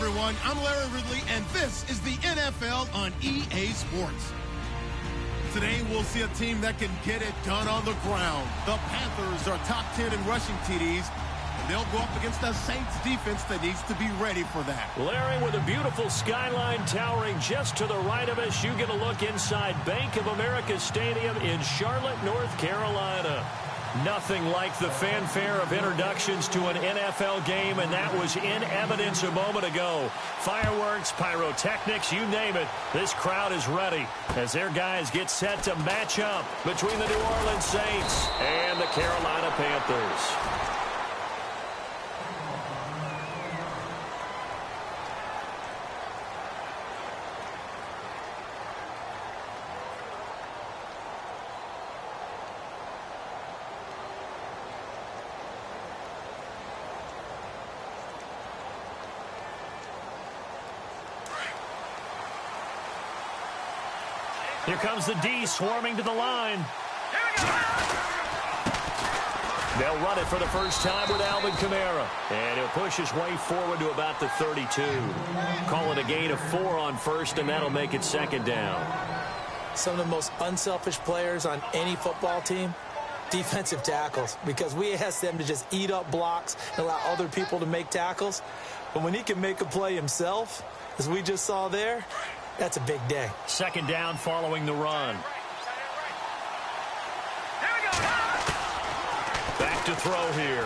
everyone. I'm Larry Ridley, and this is the NFL on EA Sports. Today, we'll see a team that can get it done on the ground. The Panthers are top 10 in rushing TDs, and they'll go up against a Saints defense that needs to be ready for that. Larry, with a beautiful skyline towering just to the right of us, you get a look inside Bank of America Stadium in Charlotte, North Carolina. Nothing like the fanfare of introductions to an NFL game, and that was in evidence a moment ago. Fireworks, pyrotechnics, you name it. This crowd is ready as their guys get set to match up between the New Orleans Saints and the Carolina Panthers. Here comes the D swarming to the line. They'll run it for the first time with Alvin Kamara. And he'll push his way forward to about the 32. Call it a gain of 4 on first, and that'll make it second down. Some of the most unselfish players on any football team, defensive tackles, because we ask them to just eat up blocks and allow other people to make tackles. But when he can make a play himself, as we just saw there, that's a big day. Second down following the run. Back to throw here.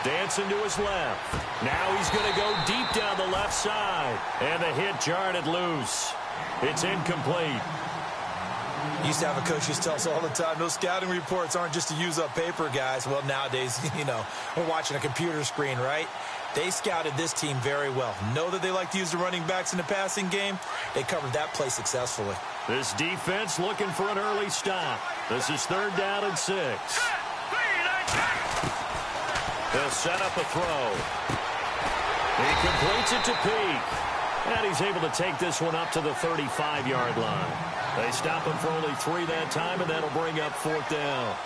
Dancing to his left. Now he's going to go deep down the left side. And the hit jarred it loose. It's incomplete. Used to have a coach who used to tell us all the time, those scouting reports aren't just to use up paper, guys. Well, nowadays, we're watching a computer screen, right? They scouted this team very well. Know that they like to use the running backs in the passing game. They covered that play successfully. This defense looking for an early stop. This is 3rd down and 6. They'll set up a throw. He completes it to Peak. And he's able to take this one up to the 35-yard line. They stop him for only 3 that time, and that'll bring up 4th down.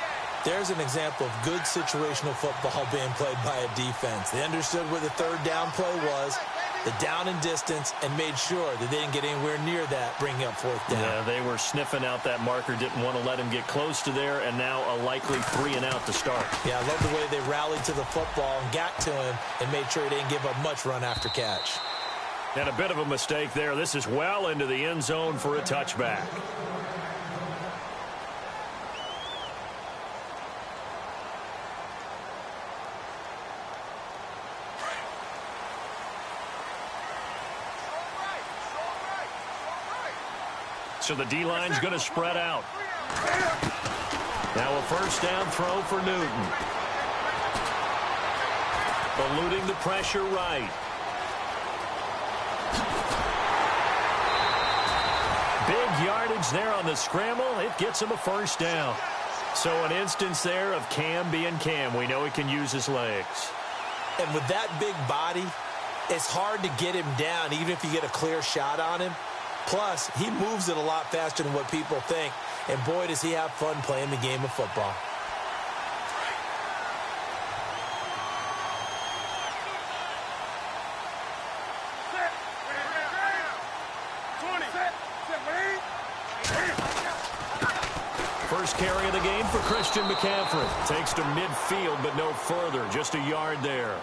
There's an example of good situational football being played by a defense. They understood where the 3rd down play was, the down and distance, and made sure that they didn't get anywhere near that, bringing up 4th down. Yeah, they were sniffing out that marker, didn't want to let him get close to there, and now a likely 3 and out to start. Yeah, I love the way they rallied to the football and got to him and made sure he didn't give up much run after catch. And a bit of a mistake there. This is well into the end zone for a touchback. So the D-line's going to spread out. Now a first down throw for Newton. Eluding the pressure right. Big yardage there on the scramble. It gets him a first down. So an instance there of Cam being Cam. We know he can use his legs. And with that big body, it's hard to get him down, even if you get a clear shot on him. Plus, he moves it a lot faster than what people think. And boy, does he have fun playing the game of football. First carry of the game for Christian McCaffrey. Takes to midfield, but no further. Just a yard there.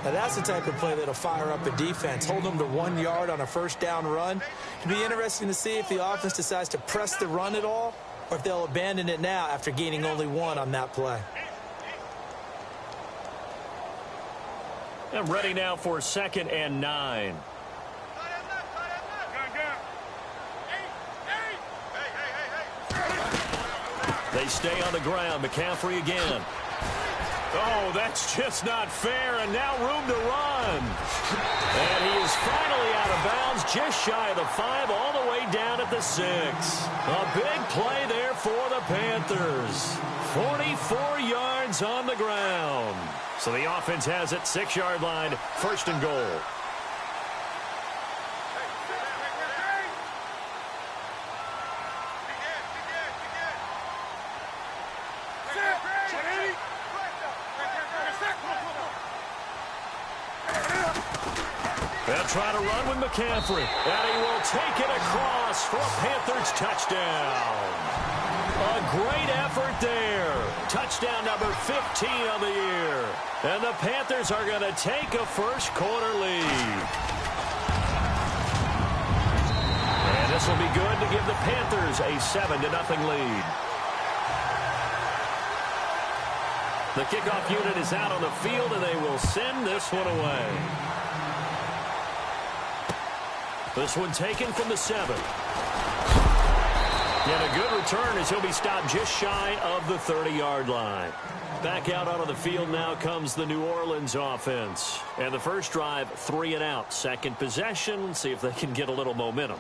Now, that's the type of play that'll fire up a defense. Hold them to 1 yard on a first down run. It'll be interesting to see if the offense decides to press the run at all or if they'll abandon it now after gaining only 1 on that play. And ready now for 2nd and 9. They stay on the ground. McCaffrey again. Oh, that's just not fair, and now room to run. And he is finally out of bounds, just shy of the 5, all the way down at the 6. A big play there for the Panthers. 44 yards on the ground. So the offense has it, 6-yard line, 1st and goal. They'll try to run with McCaffrey. And he will take it across for a Panthers touchdown. A great effort there. Touchdown number 15 of the year. And the Panthers are going to take a first-quarter lead. And this will be good to give the Panthers a 7-0 lead. The kickoff unit is out on the field, and they will send this one away. This one taken from the 7. And a good return as he'll be stopped just shy of the 30-yard line. Back out onto the field now comes the New Orleans offense. And the first drive, 3 and out. Second possession, see if they can get a little momentum.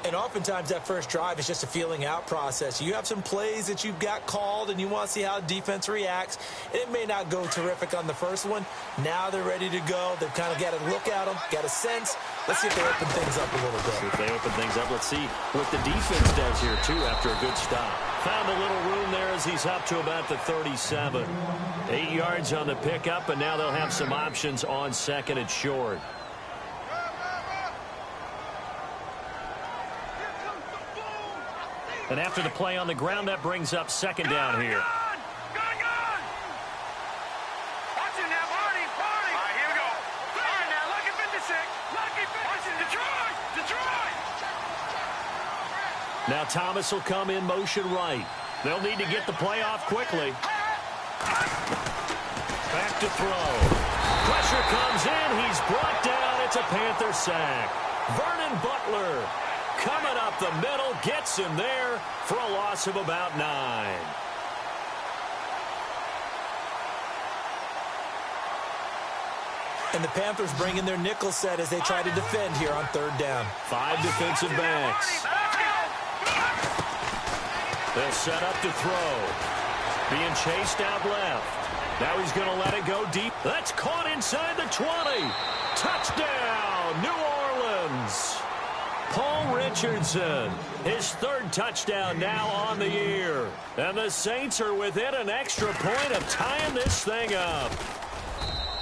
And oftentimes that first drive is just a feeling out process. You have some plays that you've got called and you want to see how defense reacts. It may not go terrific on the first one. Now they're ready to go. They've kind of got to look at them, got a sense. Let's see if they open things up a little bit. See if they open things up. Let's see what the defense does here, too, after a good stop. Found a little room there as he's up to about the 37. 8 yards on the pickup, and now they'll have some options on second and short. And after the play on the ground, that brings up second down here. Now Thomas will come in motion right. They'll need to get the play off quickly. Back to throw. Pressure comes in. He's brought down. It's a Panther sack. Vernon Butler coming up the middle, gets him there for a loss of about 9. And the Panthers bring in their nickel set as they try to defend here on third down. 5 defensive backs. They'll set up to throw. Being chased out left. Now he's going to let it go deep. That's caught inside the 20. Touchdown, New Orleans. Paul Richardson, his third touchdown now on the year. And the Saints are within an extra point of tying this thing up.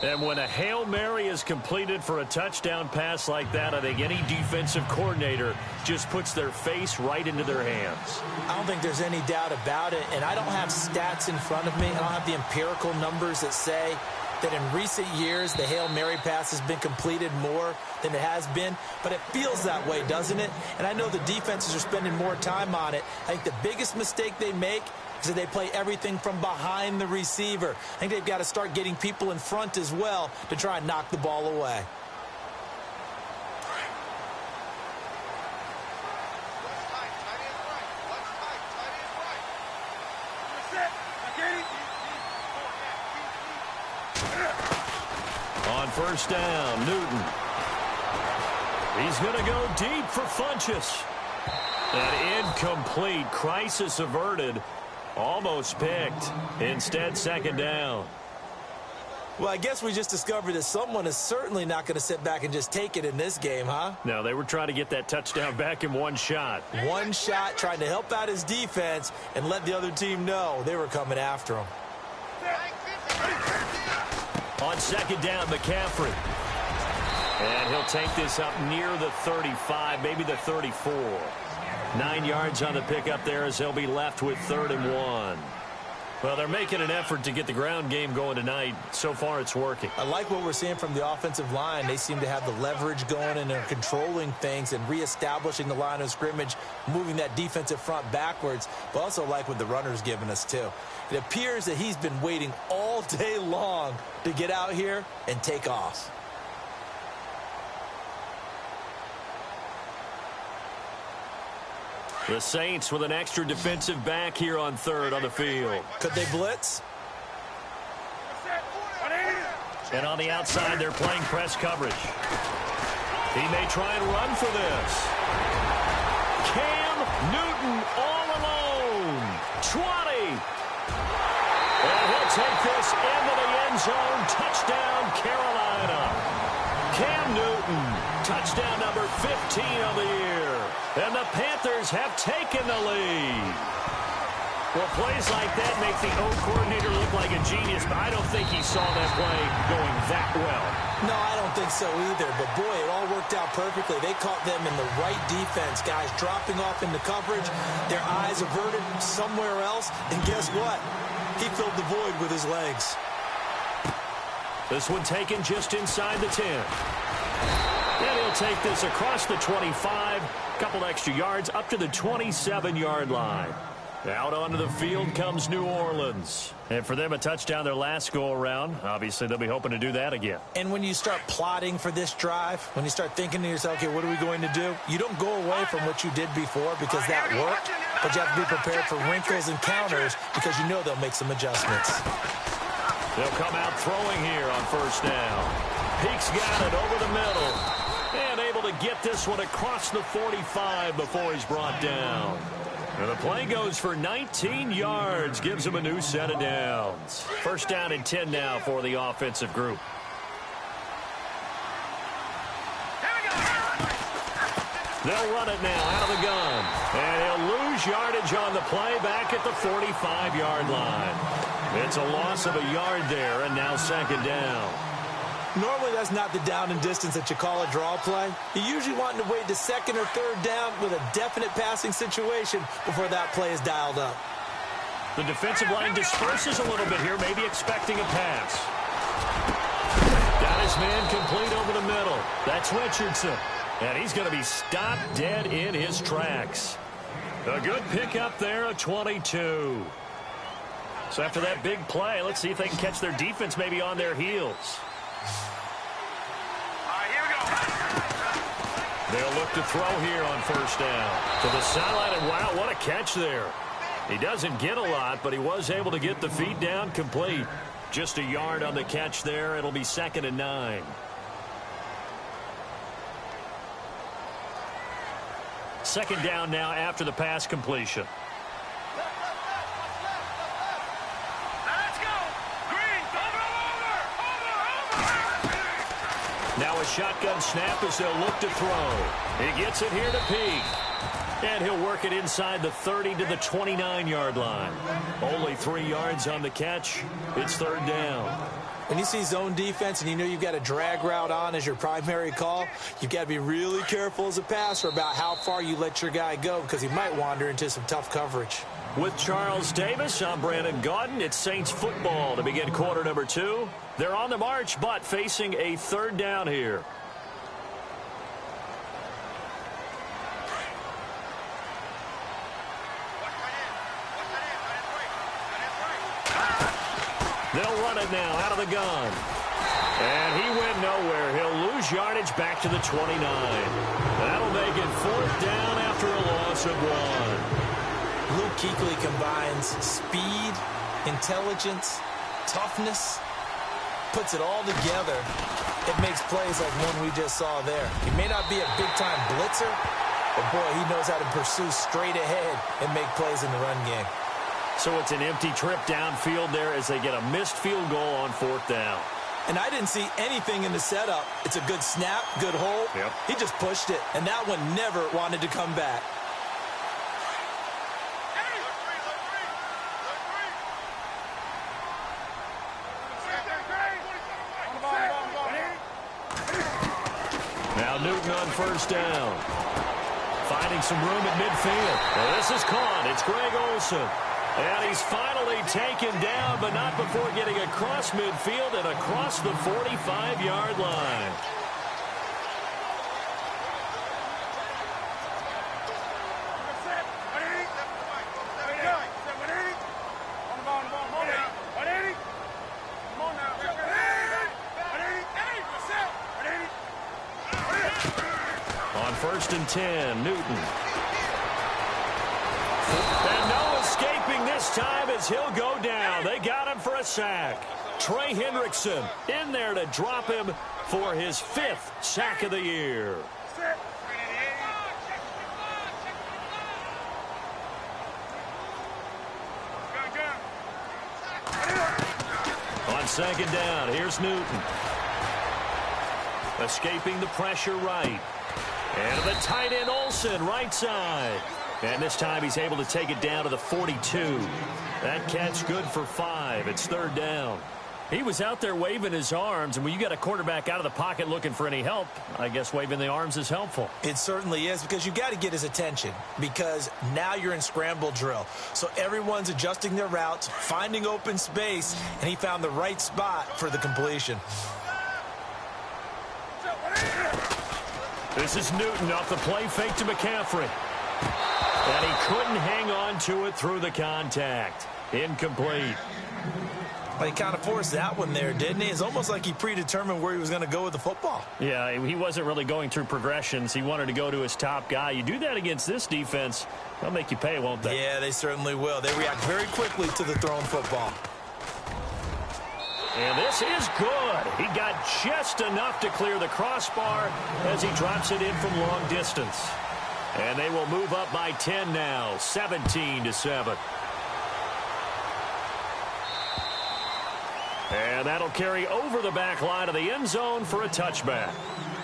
And when a Hail Mary is completed for a touchdown pass like that, I think any defensive coordinator just puts their face right into their hands. I don't think there's any doubt about it, and I don't have stats in front of me. I don't have the empirical numbers that say that in recent years the Hail Mary pass has been completed more than it has been, but it feels that way, doesn't it? And I know the defenses are spending more time on it. I think the biggest mistake they make is that they play everything from behind the receiver. I think they've got to start getting people in front as well to try and knock the ball away. On first down, Newton. He's going to go deep for Funchess. An incomplete. Crisis averted. Almost picked. Instead, second down. Well, I guess we just discovered that someone is certainly not going to sit back and just take it in this game, huh? No, they were trying to get that touchdown back in one shot. One shot, trying to help out his defense and let the other team know they were coming after him. On second down, McCaffrey. And he'll take this up near the 35, maybe the 34. 9 yards on the pickup there as they'll be left with 3rd and 1. Well, they're making an effort to get the ground game going tonight. So far, it's working. I like what we're seeing from the offensive line. They seem to have the leverage going and they're controlling things and reestablishing the line of scrimmage, moving that defensive front backwards, but also like what the runner's giving us, too. It appears that he's been waiting all day long to get out here and take off. The Saints with an extra defensive back here on 3rd on the field. Could they blitz? And on the outside, they're playing press coverage. He may try and run for this. Cam Newton all alone. 20. And he'll take this into the end zone. Touchdown, Carolina. Cam Newton, touchdown number 15 of the year. And the Panthers have taken the lead. Well, plays like that make the O coordinator look like a genius, but I don't think he saw that play going that well. No, I don't think so either, but boy, it all worked out perfectly. They caught them in the right defense, guys dropping off into coverage, their eyes averted somewhere else, and guess what? He filled the void with his legs. This one taken just inside the 10. And he'll take this across the 25, couple extra yards up to the 27-yard line. Out onto the field comes New Orleans. And for them, a touchdown their last go-around. Obviously, they'll be hoping to do that again. And when you start plotting for this drive, when you start thinking to yourself, okay, what are we going to do? You don't go away from what you did before because that worked, but you have to be prepared for wrinkles and counters because you know they'll make some adjustments. They'll come out throwing here on first down. Peake's got it over the middle. And able to get this one across the 45 before he's brought down. And the play goes for 19 yards, gives him a new set of downs. First down and 10 now for the offensive group. They'll run it now out of the gun. And he'll lose yardage on the play back at the 45-yard line. It's a loss of a yard there, and now second down. Normally, that's not the down and distance that you call a draw play. You're usually wanting to wait to second or third down with a definite passing situation before that play is dialed up. The defensive line disperses a little bit here, maybe expecting a pass. Got his man complete over the middle. That's Richardson. And he's going to be stopped dead in his tracks. A good pickup there, a 22. So after that big play, let's see if they can catch their defense maybe on their heels. They'll look to throw here on first down. To the sideline, and wow, what a catch there. He doesn't get a lot, but he was able to get the feet down complete. Just a yard on the catch there. It'll be 2nd and 9. Second down now after the pass completion. Now a shotgun snap as they'll look to throw. He gets it here to Peake. And he'll work it inside the 30 to the 29-yard line. Only 3 yards on the catch. It's third down. When you see zone defense and you know you've got a drag route on as your primary call, you've got to be really careful as a passer about how far you let your guy go because he might wander into some tough coverage. With Charles Davis, I'm Brandon Gaudin. It's Saints football to begin quarter number 2. They're on the march, but facing a third down here. They'll run it now out of the gun. And he went nowhere. He'll lose yardage back to the 29. That'll make it fourth down after a loss of 1. Luke Kuechly combines speed, intelligence, toughness, puts it all together. It makes plays like one we just saw there. He may not be a big-time blitzer, but boy, he knows how to pursue straight ahead and make plays in the run game. So it's an empty trip downfield there as they get a missed field goal on fourth down. And I didn't see anything in the setup. It's a good snap, good hold. Yep. He just pushed it, and that one never wanted to come back. Now Newton on first down. Finding some room at midfield. Well, this is caught. It's Greg Olsen. And he's finally taken down, but not before getting across midfield and across the 45-yard line. On 1st and 10, Newton. And no escaping this time as he'll go down. They got him for a sack. Trey Hendrickson in there to drop him for his 5th sack of the year. On 2nd down, here's Newton. Escaping the pressure right. And the tight end Olsen right side. And this time he's able to take it down to the 42. That catch good for 5. It's third down. He was out there waving his arms, and when you got a quarterback out of the pocket looking for any help, I guess waving the arms is helpful. It certainly is, because you got to get his attention, because now you're in scramble drill. So everyone's adjusting their routes, finding open space, and he found the right spot for the completion. This is Newton off the play fake to McCaffrey. And he couldn't hang on to it through the contact. Incomplete. But he kind of forced that one there, didn't he? It's almost like he predetermined where he was going to go with the football. Yeah, he wasn't really going through progressions. He wanted to go to his top guy. You do that against this defense, they'll make you pay, won't they? Yeah, they certainly will. They react very quickly to the thrown football. And this is good. He got just enough to clear the crossbar as he drops it in from long distance. And they will move up by 10 now, 17-7. And that'll carry over the back line of the end zone for a touchback.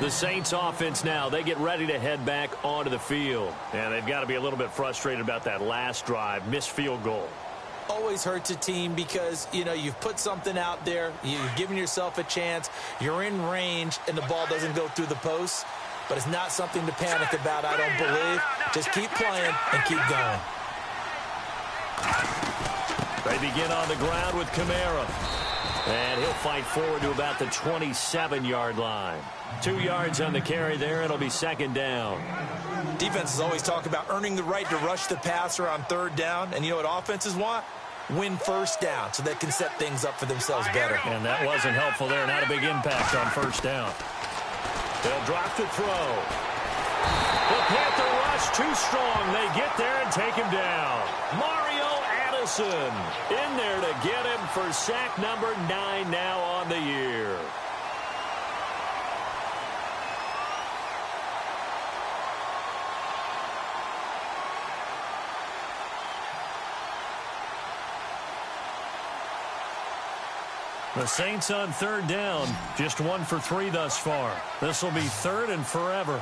The Saints offense now, they get ready to head back onto the field. And they've got to be a little bit frustrated about that last drive, missed field goal. Always hurts a team because, you know, you've put something out there, you've given yourself a chance, you're in range, and the ball doesn't go through the posts. But it's not something to panic about, I don't believe. Just keep playing and keep going. They begin on the ground with Kamara. And he'll fight forward to about the 27-yard line. 2 yards on the carry there. It'll be second down. Defenses always talk about earning the right to rush the passer on third down. And you know what offenses want? Win first down so they can set things up for themselves better. And that wasn't helpful there. Not a big impact on first down. They'll drop to throw. The Panther rush too strong. They get there and take him down. Mario Addison in there to get him for sack number 9 now on the year. The Saints on third down, just 1 for 3 thus far. This will be third and forever.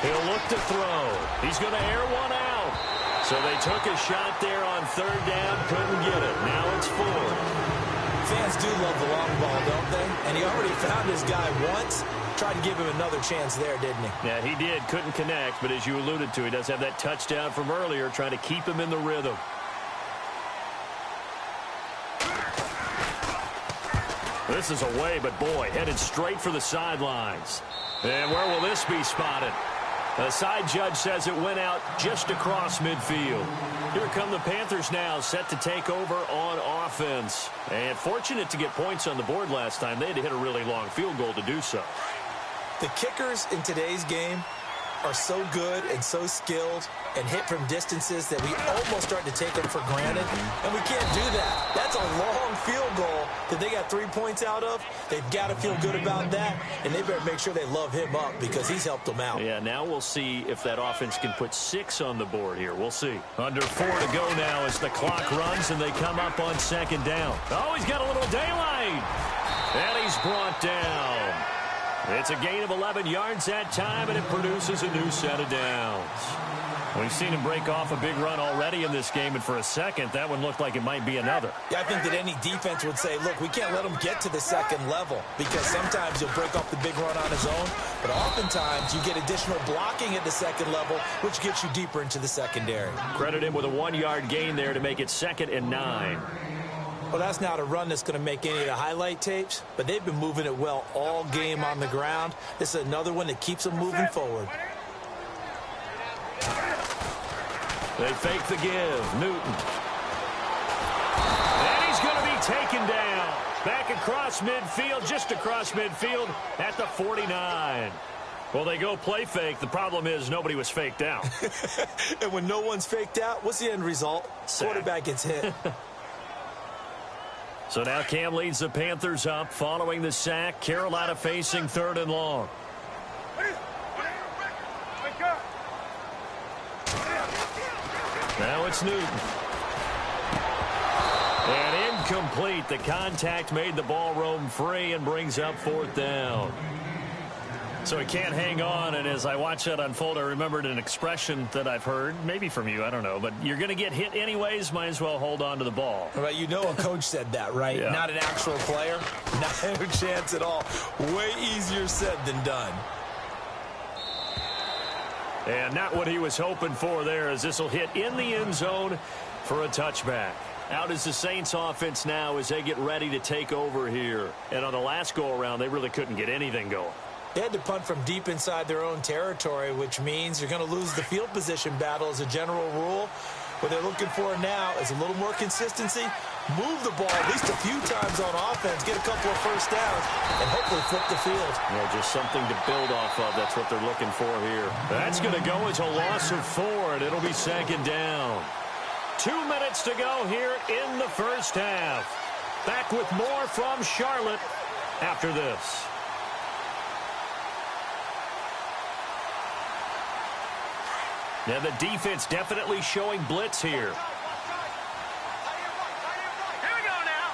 He'll look to throw. He's going to air one out. So they took a shot there on third down, couldn't get it. Now it's 4. Fans do love the long ball, don't they? And he already found his guy once. Tried to give him another chance there, didn't he? Yeah, he did. Couldn't connect, but as you alluded to, he does have that touchdown from earlier, trying to keep him in the rhythm. This is away, but boy, headed straight for the sidelines. And where will this be spotted? The side judge says it went out just across midfield. Here come the Panthers now, set to take over on offense. And fortunate to get points on the board last time. They had to hit a really long field goal to do so. The kickers in today's game are so good and so skilled and hit from distances that we almost start to take them for granted, and we can't do that. That's a long field goal that they got 3 points out of. They've got to feel good about that, and they better make sure they love him up because he's helped them out. Yeah, now we'll see if that offense can put 6 on the board here. We'll see. Under 4 to go now as the clock runs and they come up on second down. Oh, he's got a little daylight, and he's brought down. It's a gain of 11 yards that time, and it produces a new set of downs. We've seen him break off a big run already in this game, and for a second, that one looked like it might be another. Yeah, I think that any defense would say, look, we can't let him get to the second level because sometimes he'll break off the big run on his own, but oftentimes you get additional blocking at the second level, which gets you deeper into the secondary. Credit him with a 1-yard gain there to make it 2nd and 9. Well, that's not a run that's going to make any of the highlight tapes, but they've been moving it well all game on the ground. This is another one that keeps them moving forward. They fake the give. Newton. And he's going to be taken down. Back across midfield, just across midfield at the 49. Well, they go play fake. The problem is nobody was faked out. And when no one's faked out, what's the end result? Sack. Quarterback gets hit. So now Cam leads the Panthers up following the sack. Carolina facing 3rd and long. Now it's Newton. And incomplete. The contact made the ball roam free and brings up 4th down. So he can't hang on, and as I watch that unfold, I remembered an expression that I've heard, maybe from you, I don't know, but you're going to get hit anyways, might as well hold on to the ball. Well, you know a coach said that, right? Yeah. Not an actual player. Not a chance at all. Way easier said than done. And not what he was hoping for there, as this will hit in the end zone for a touchback. Out is the Saints offense now as they get ready to take over here. And on the last go-around, they really couldn't get anything going. They had to punt from deep inside their own territory, which means you're going to lose the field position battle as a general rule. What they're looking for now is a little more consistency, move the ball at least a few times on offense, get a couple of first downs, and hopefully flip the field. Yeah, just something to build off of. That's what they're looking for here. That's going to go as a loss of 4, and it'll be second down. 2 minutes to go here in the first half. Back with more from Charlotte after this. Now the defense definitely showing blitz here. Here we go now.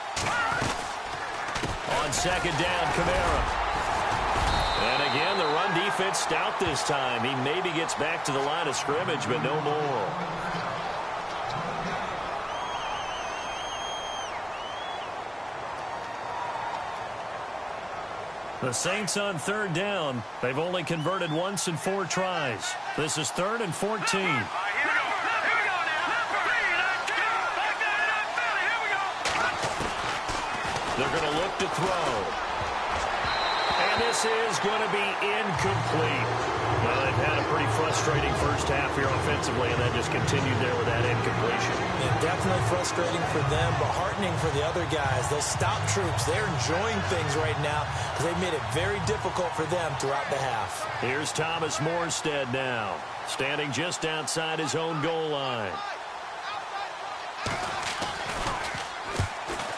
On second down, Kamara. And again, the run defense stout this time. He maybe gets back to the line of scrimmage, but no more. The Saints on third down. They've only converted once in 4 tries. This is 3rd and 14. Here we go now. They're going to look to throw. And this is going to be incomplete. Well, they've had a pretty frustrating first half here offensively, and that just continued there with that incompletion. Yeah, definitely frustrating for them, but heartening for the other guys. Those stop troops, they're enjoying things right now because they made it very difficult for them throughout the half. Here's Thomas Morstead now, standing just outside his own goal line.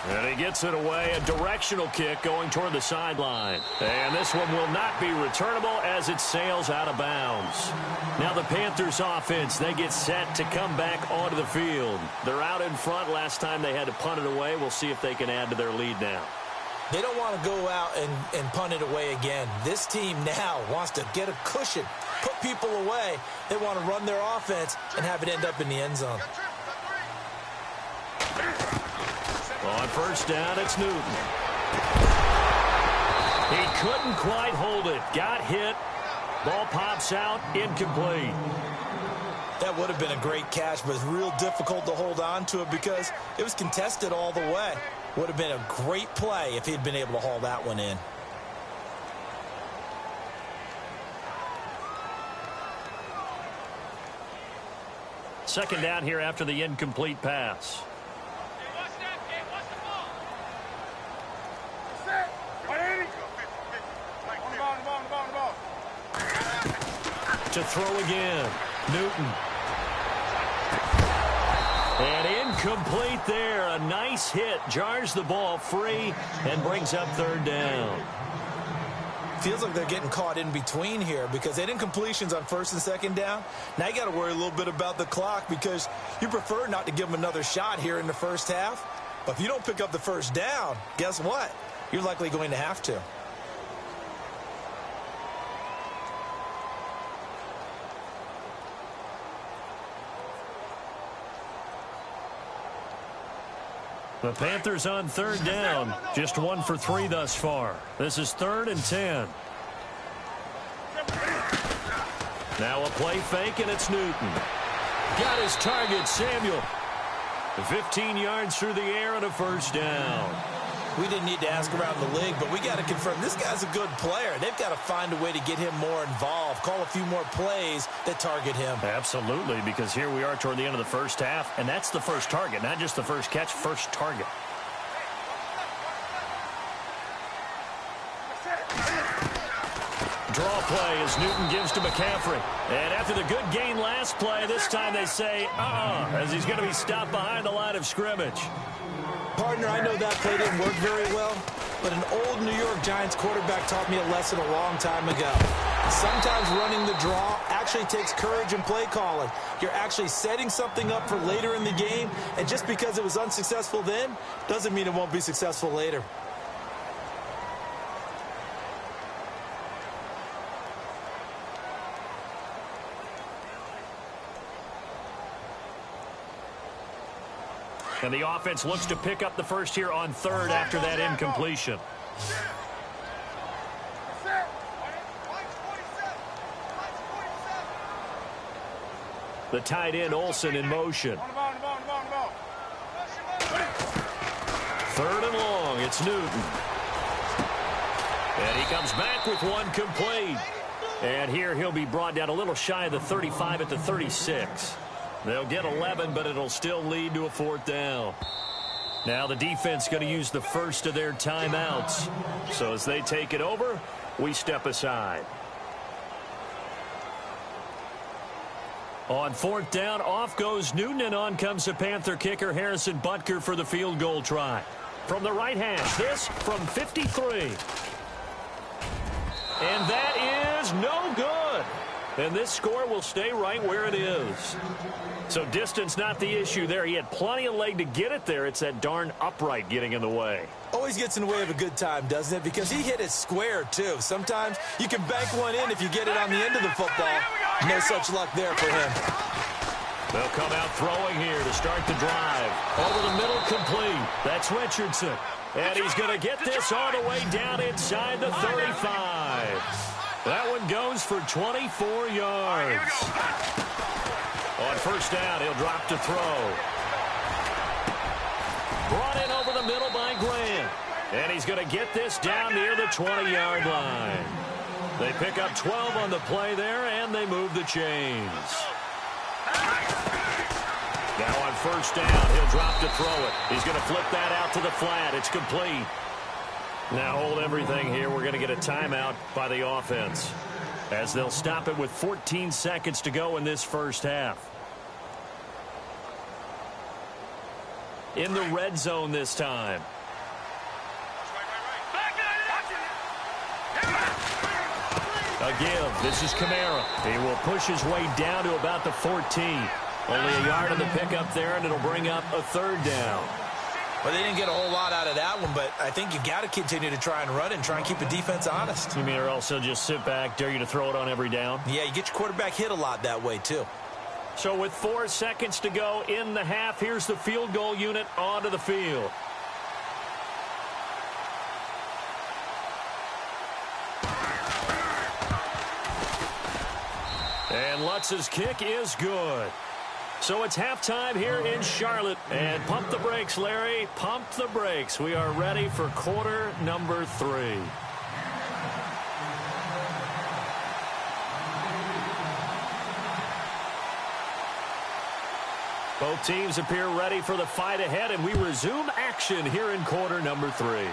And he gets it away, a directional kick going toward the sideline. And this one will not be returnable as it sails out of bounds. Now the Panthers offense, they get set to come back onto the field. They're out in front. Last time they had to punt it away. We'll see if they can add to their lead now. They don't want to go out and punt it away again. This team now wants to get a cushion, put people away. They want to run their offense and have it end up in the end zone. On first down, it's Newton. He couldn't quite hold it. Got hit. Ball pops out. Incomplete. That would have been a great catch, but it's real difficult to hold on to it because it was contested all the way. Would have been a great play if he'd been able to haul that one in. Second down here after the incomplete pass. To throw again. Newton. And incomplete there. A nice hit. Jars the ball free and brings up third down. Feels like they're getting caught in between here because they didn't completions on first and second down. Now you got to worry a little bit about the clock because you prefer not to give them another shot here in the first half. But if you don't pick up the first down, guess what? You're likely going to have to. The Panthers on third down. Just 1 for 3 thus far. This is 3rd and 10. Now a play fake, and it's Newton. Got his target, Samuel. 15 yards through the air and a first down. We didn't need to ask around the league, but we got to confirm this guy's a good player. They've got to find a way to get him more involved, call a few more plays that target him. Absolutely, because here we are toward the end of the first half, and that's the first target, not just the first catch, first target. Draw play as Newton gives to McCaffrey. And after the good gain last play, this time they say, as he's going to be stopped behind the line of scrimmage. Partner, I know that play didn't work very well, but an old New York Giants quarterback taught me a lesson a long time ago. Sometimes running the draw actually takes courage and play calling. You're actually setting something up for later in the game, and just because it was unsuccessful then doesn't mean it won't be successful later. And the offense looks to pick up the first here on third after that incompletion. The tight end, Olsen, in motion. Third and long, it's Newton. And he comes back with one complete. And here he'll be brought down a little shy of the 35 at the 36. They'll get 11, but it'll still lead to a fourth down. Now the defense going to use the first of their timeouts. So as they take it over, we step aside. On fourth down, off goes Newton, and on comes the Panther kicker, Harrison Butker, for the field goal try. From the right hash, this from 53. And that is no good. And this score will stay right where it is. So distance not the issue there. He had plenty of leg to get it there. It's that darn upright getting in the way. Always gets in the way of a good time, doesn't it? Because he hit it square, too. Sometimes you can bank one in if you get it on the end of the football. No such luck there for him. They'll come out throwing here to start the drive. Over the middle, complete. That's Richardson. And he's going to get this all the way down inside the 35. That one goes for 24 yards. On first down, he'll drop to throw. Brought in over the middle by Grant. And he's going to get this down near the 20-yard line. They pick up 12 on the play there, and they move the chains. Now on first down, he'll drop to throw it. He's going to flip that out to the flat. It's complete. Now hold everything here. We're going to get a timeout by the offense, as they'll stop it with 14 seconds to go in this first half. In the red zone this time. A give. This is Kamara. He will push his way down to about the 14. Only a yard on the pickup there, and it'll bring up a third down. Well, they didn't get a whole lot out of that one, but I think you got to continue to try and run it and try and keep the defense honest. You mean or also just sit back, dare you to throw it on every down? Yeah, you get your quarterback hit a lot that way, too. So with 4 seconds to go in the half, here's the field goal unit onto the field. And Lutz's kick is good. So it's halftime here in Charlotte. And pump the brakes, Larry. Pump the brakes. We are ready for quarter number 3. Both teams appear ready for the fight ahead, and we resume action here in quarter number 3.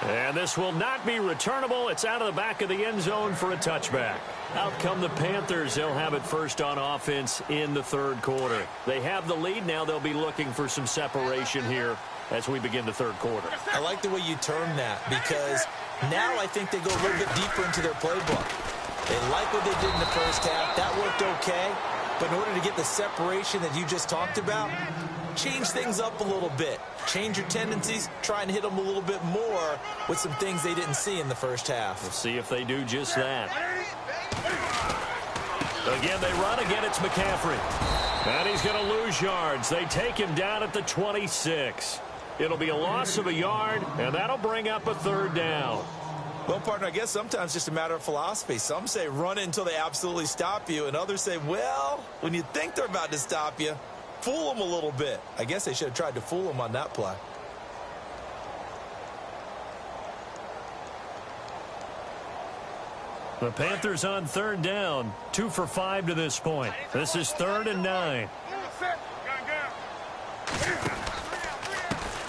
And this will not be returnable. It's out of the back of the end zone for a touchback. Out come the Panthers. They'll have it first on offense in the third quarter. They have the lead. Now they'll be looking for some separation here as we begin the third quarter. I like the way you term that, because now I think they go a little bit deeper into their playbook. They like what they did in the first half. That worked okay. But in order to get the separation that you just talked about, change things up a little bit. Change your tendencies, try and hit them a little bit more with some things they didn't see in the first half. We'll see if they do just that. Again, they run. Again, it's McCaffrey. And he's going to lose yards. They take him down at the 26. It'll be a loss of a yard, and that'll bring up a third down. Well, partner, I guess sometimes it's just a matter of philosophy. Some say run it until they absolutely stop you, and others say, well, when you think they're about to stop you, fool them a little bit. I guess they should have tried to fool them on that play. The Panthers on third down, 2 for 5 to this point. This is 3rd and 9.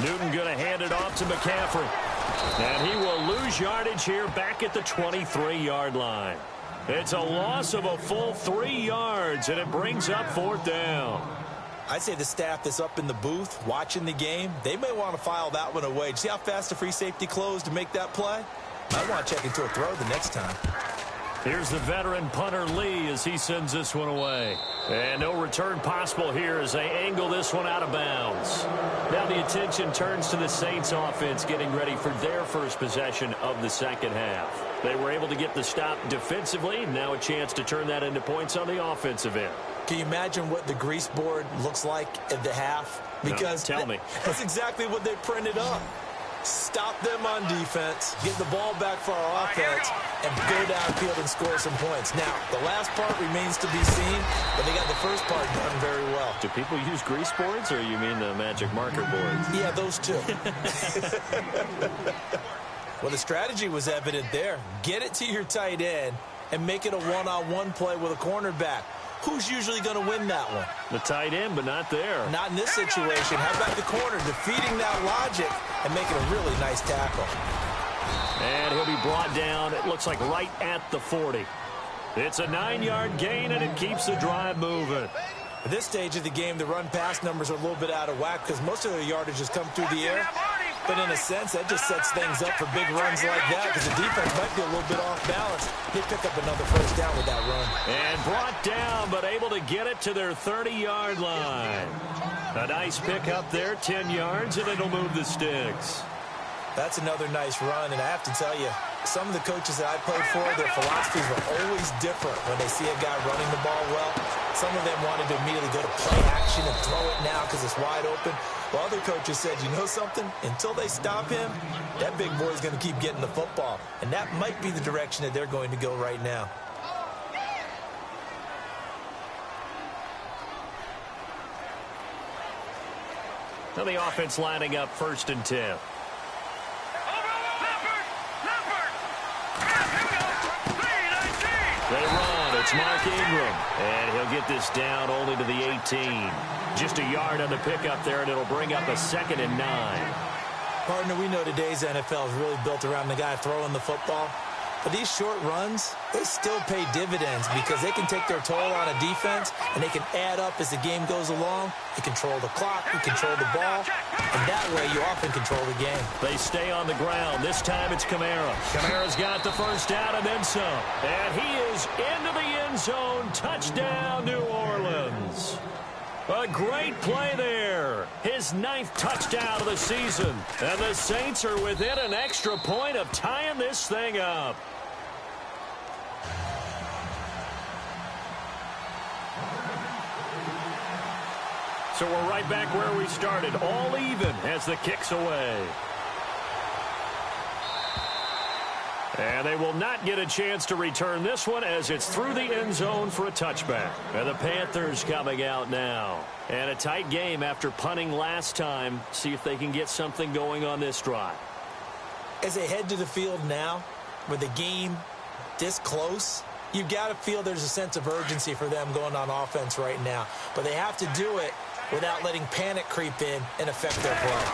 Newton going to hand it off to McCaffrey. And he will lose yardage here back at the 23-yard line. It's a loss of a full 3 yards, and it brings up 4th down. I'd say the staff that's up in the booth watching the game, they may want to file that one away. See how fast the free safety closed to make that play? Might want to check into a throw the next time. Here's the veteran punter Lee as he sends this one away. And no return possible here as they angle this one out of bounds. Now the attention turns to the Saints offense getting ready for their first possession of the second half. They were able to get the stop defensively. Now a chance to turn that into points on the offensive end. Can you imagine what the grease board looks like at the half? Because no, tell me. That's exactly what they printed up. Stop them on defense, get the ball back for our offense, and go downfield and score some points. Now, the last part remains to be seen, but they got the first part done very well. Do people use grease boards, or you mean the magic marker boards? Yeah, those two. Well, the strategy was evident there. Get it to your tight end and make it a one-on-one play with a cornerback. Who's usually going to win that one? The tight end, but not there. Not in this situation. How about the corner defeating that logic and making a really nice tackle? And he'll be brought down, it looks like right at the 40. It's a 9-yard gain, and it keeps the drive moving. At this stage of the game, the run-pass numbers are a little bit out of whack because most of their yardage has come through the air. But in a sense, that just sets things up for big runs like that because the defense might be a little bit off balance. They pick up another first down with that run. And brought down, but able to get it to their 30-yard line. A nice pick up there, 10 yards, and it'll move the sticks. That's another nice run, and I have to tell you, some of the coaches that I played for, their philosophies were always different when they see a guy running the ball well. Some of them wanted to immediately go to play action and throw it now because it's wide open. While other coaches said, you know something? Until they stop him, that big boy is going to keep getting the football. And that might be the direction that they're going to go right now. Now the offense lining up 1st and 10. They run. It's Mark Ingram. And he'll get this down only to the 18. Just a yard on the pickup there, and it'll bring up a 2nd and 9. Partner, we know today's NFL is really built around the guy throwing the football. But these short runs, they still pay dividends because they can take their toll on a defense, and they can add up as the game goes along. You control the clock, you control the ball, and that way you often control the game. They stay on the ground. This time it's Kamara. Kamara's got the first down and then some. And he is into the end zone. Touchdown, New Orleans. A great play there. His 9th touchdown of the season. And the Saints are within an extra point of tying this thing up. So we're right back where we started, all even as the kick's away. And they will not get a chance to return this one as it's through the end zone for a touchback. And the Panthers coming out now. And a tight game after punting last time. See if they can get something going on this drive. As they head to the field now, with the game this close, you've got to feel there's a sense of urgency for them going on offense right now. But they have to do it without letting panic creep in and affect their play.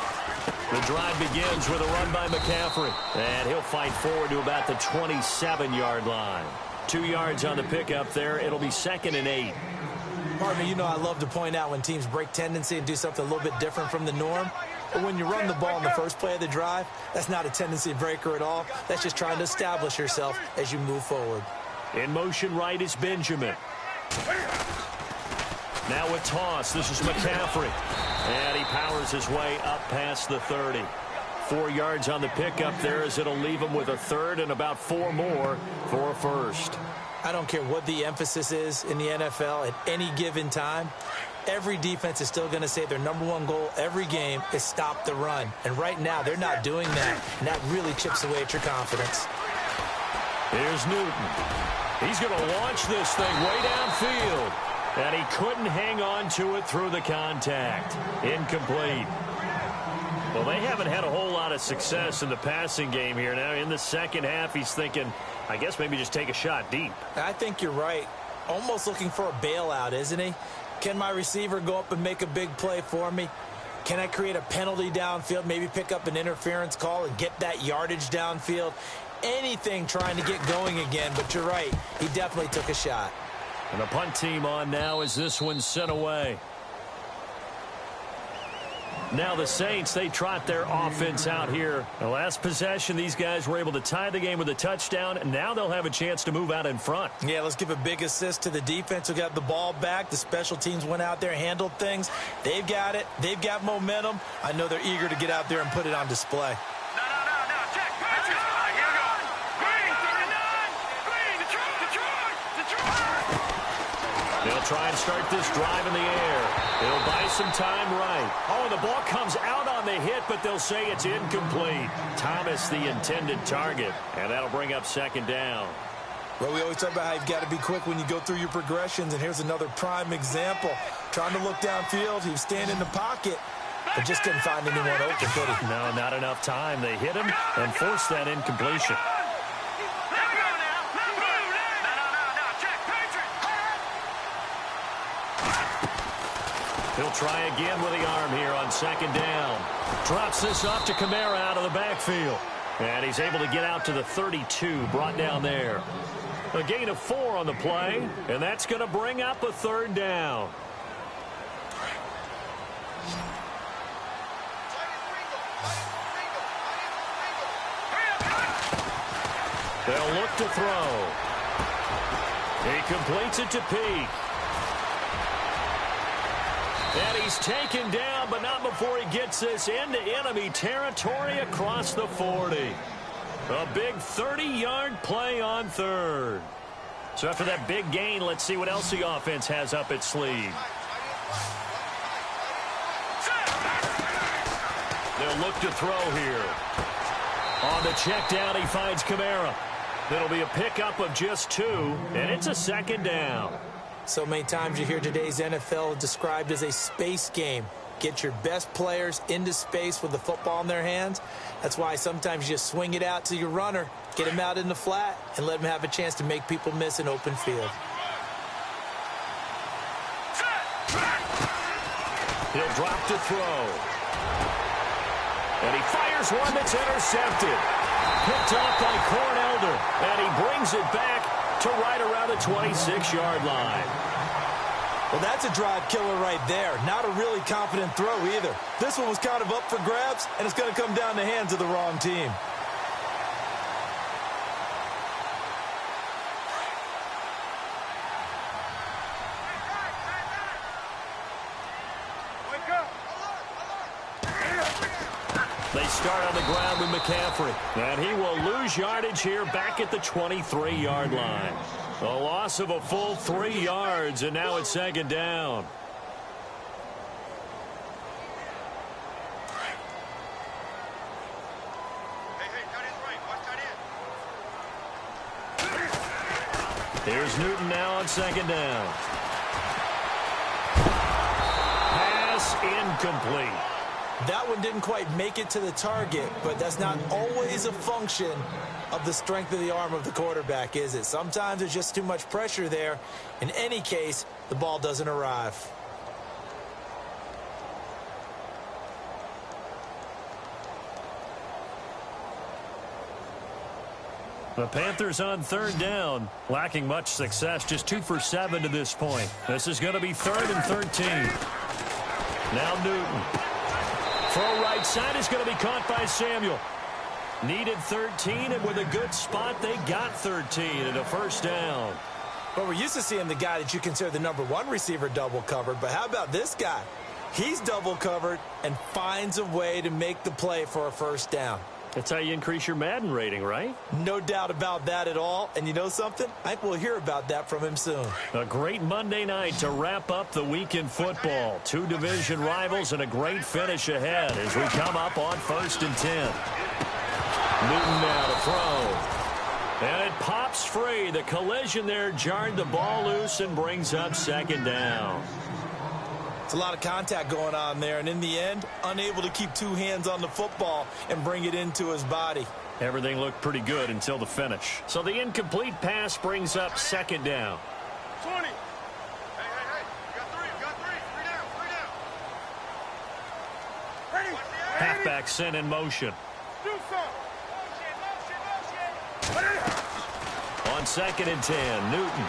The drive begins with a run by McCaffrey. And he'll fight forward to about the 27-yard line. 2 yards on the pickup there. It'll be 2nd and 8. Partner, you know I love to point out when teams break tendency and do something a little bit different from the norm. But when you run the ball in the first play of the drive, that's not a tendency breaker at all. That's just trying to establish yourself as you move forward. In motion right is Benjamin. Now with toss, this is McCaffrey. And he powers his way up past the 30. 4 yards on the pickup there as it'll leave him with a 3rd and about 4 more for a first. I don't care what the emphasis is in the NFL at any given time. Every defense is still going to say their #1 goal every game is stop the run. And right now, they're not doing that. And that really chips away at your confidence. Here's Newton. He's going to launch this thing way downfield. And he couldn't hang on to it through the contact. Incomplete. Well, they haven't had a whole lot of success in the passing game here. Now, in the second half, he's thinking, I guess maybe just take a shot deep. I think you're right. Almost looking for a bailout, isn't he? Can my receiver go up and make a big play for me? Can I create a penalty downfield, maybe pick up an interference call and get that yardage downfield? Anything trying to get going again, but you're right. He definitely took a shot. And the punt team on now as this one's sent away. Now the Saints, they trot their offense out here. The last possession, these guys were able to tie the game with a touchdown, and now they'll have a chance to move out in front. Yeah, let's give a big assist to the defense who got the ball back. The special teams went out there, handled things. They've got it. They've got momentum. I know they're eager to get out there and put it on display. No. Check. Here we go. Green, 39. Green, Detroit. They'll try and start this drive in the air. They'll buy some time right. Oh, the ball comes out on the hit, but they'll say it's incomplete. Thomas, the intended target, and that'll bring up second down. Well, we always talk about how you've got to be quick when you go through your progressions, and here's another prime example. Trying to look downfield, he was standing in the pocket, but just couldn't find anyone open, could he? No, not enough time. They hit him and forced that incompletion. He'll try again with the arm here on second down. Drops this off to Kamara out of the backfield. And he's able to get out to the 32, brought down there. A gain of 4 on the play, and that's going to bring up a third down. They'll look to throw. He completes it to Peak. And he's taken down, but not before he gets this into enemy territory across the 40. A big 30-yard play on third. So after that big gain, let's see what else the offense has up its sleeve. They'll look to throw here. On the check down, he finds Kamara. It'll be a pickup of just 2, and it's a second down. So many times you hear today's NFL described as a space game. Get your best players into space with the football in their hands. That's why sometimes you just swing it out to your runner, get him out in the flat, and let him have a chance to make people miss an open field. He'll drop to throw. And he fires one that's intercepted. Picked off by Cornelder, and he brings it back to right around the 26-yard line. Well, that's a drive killer right there. Not a really confident throw either. This one was kind of up for grabs, and it's going to come down the hands of the wrong team. They start on the ground with McCaffrey, and he will lose yardage here back at the 23-yard line. A loss of a full 3 yards, and now it's second down. Here's Newton now on second down. Pass incomplete. That one didn't quite make it to the target, but that's not always a function of the strength of the arm of the quarterback, is it? Sometimes there's just too much pressure there. In any case, the ball doesn't arrive. The Panthers on third down, lacking much success, just 2 for 7 to this point. This is going to be 3rd and 13. Now Newton. Throw right side is going to be caught by Samuel. Needed 13, and with a good spot, they got 13 and a first down. But we're used to seeing the guy that you consider the #1 receiver double covered. But how about this guy? He's double covered and finds a way to make the play for a first down. That's how you increase your Madden rating, right? No doubt about that at all. And you know something? I think we'll hear about that from him soon. A great Monday night to wrap up the week in football. 2 division rivals and a great finish ahead as we come up on 1st and 10. Newton now to throw. And it pops free. The collision there jarred the ball loose and brings up second down. It's a lot of contact going on there, and in the end, unable to keep 2 hands on the football and bring it into his body. Everything looked pretty good until the finish. So the incomplete pass brings up second down. 20. Hey. You got 3. You got 3. 3 down. Ready. Halfback sent in motion. Do something. Motion. On 2nd and 10, Newton.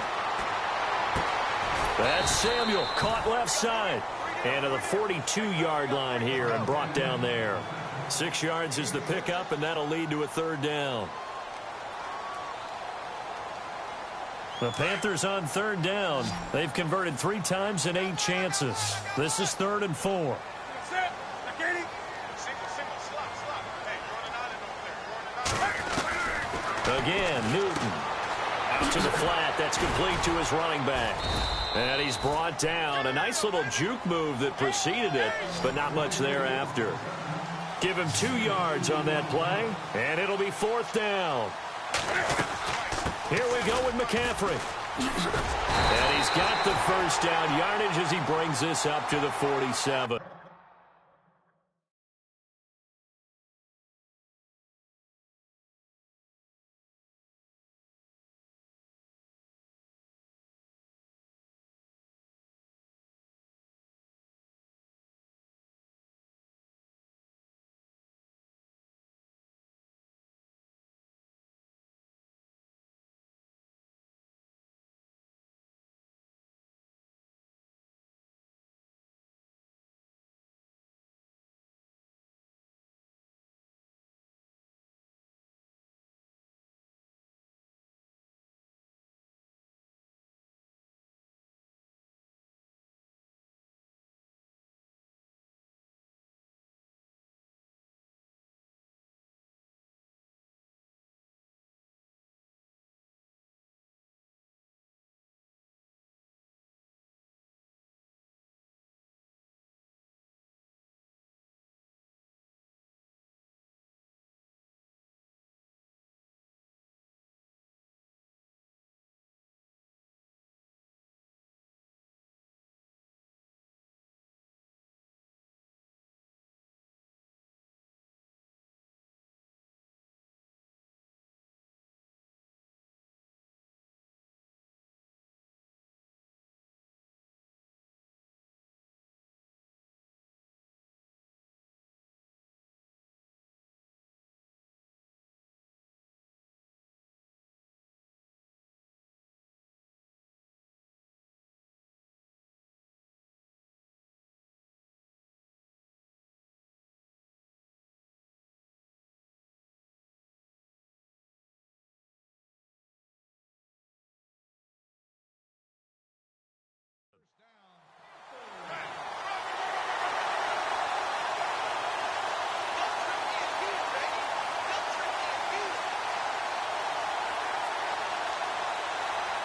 That's Samuel, caught left side. And to the 42-yard line here and brought down there. 6 yards is the pickup, and that'll lead to a third down. The Panthers on third down. They've converted 3 times in 8 chances. This is 3rd and 4. Again, Newton. Out to the flat. That's complete to his running back. And he's brought down. A nice little juke move that preceded it, but not much thereafter. Give him 2 yards on that play, and it'll be 4th down. Here we go with McCaffrey. And he's got the first down yardage as he brings this up to the 47.